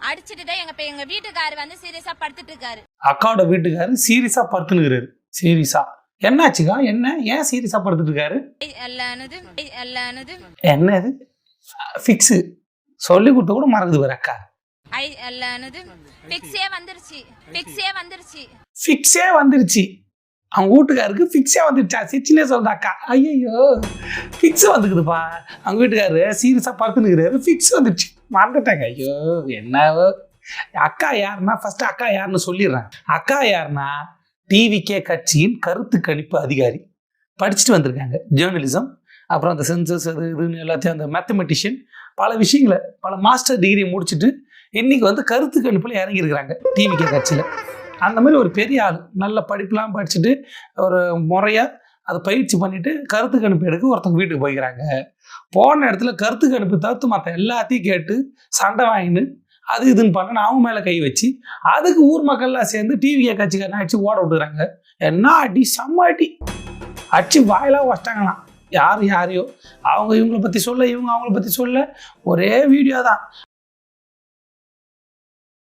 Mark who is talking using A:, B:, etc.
A: அடிச்சிட்டு தான் எங்க வீட்டுக்காரர் வந்து சீரியஸா படுத்துட்டு இருக்காரு.
B: அக்காவோட வீட்டுக்காரு சீரியஸா படுத்துனுக்குறாரு. சீரியஸா என்னாச்சுக்கா? என்ன ஏன் சீரியஸா படுத்துட்டு இருக்காரு? என்னது ஃபிக்ஸ் சொல்லி கொடுத்த கூட மறக்குது வர அக்கா. ஃபிக்ஸே வந்துருச்சு. அவங்க வீட்டுக்காருக்கு ஃபிக்ஸே வந்துருச்சா? சிச்சினே சொல்லுது அக்கா. ஐயோ ஃபிக்ஸ் வந்துக்குதுப்பா. அவங்க வீட்டுக்காரு சீரியஸா படுத்துனுக்குறாரு. ஃபிக்ஸ் வந்துருச்சு, மறந்துட்டாங்க. ஐயோ என்னவோ. அக்கா யாருன்னா ஃபர்ஸ்ட் அக்கா யாருன்னு சொல்லிடுறேன். அக்கா யாருன்னா டிவிகே கட்சியின் கருத்து கணிப்பு அதிகாரி. படிச்சுட்டு வந்திருக்காங்க ஜேர்னலிசம், அப்புறம் அந்த சென்சஸ் அது இதுன்னு எல்லாத்தையும், அந்த மேத்தமெட்டிஷியன், பல விஷயங்களை, பல மாஸ்டர் டிகிரியை முடிச்சுட்டு இன்னைக்கு வந்து கருத்து கணிப்பில் இறங்கியிருக்கிறாங்க டிவிகே கட்சியில். அந்த மாதிரி ஒரு பெரிய ஆள், நல்ல படிப்புலாம் படிச்சுட்டு ஒரு முறையாக அதை பயிற்சி பண்ணிட்டு கருத்து கணிப்பு எடுக்க ஒருத்தவங்க வீட்டுக்கு போய்க்கிறாங்க. போன இடத்துல கருத்து கணிப்பு தவிர்த்து மற்ற எல்லாத்தையும் கேட்டு சண்டை வாங்கின்னு அது இதுன்னு பண்ண அவங்க மேலே கை வச்சு அதுக்கு ஊர் மக்கள்லாம் சேர்ந்து டிவிகே கட்சிக்காரன் அடிச்சு ஓட விட்டுறாங்க. என்ன அடி, செம்ம அடி அடிச்சு வாயிலாக வச்சிட்டாங்களாம். யாரையோ அவங்க இவங்களை பற்றி சொல்ல, இவங்க அவங்கள பற்றி சொல்ல, ஒரே வீடியோ தான்.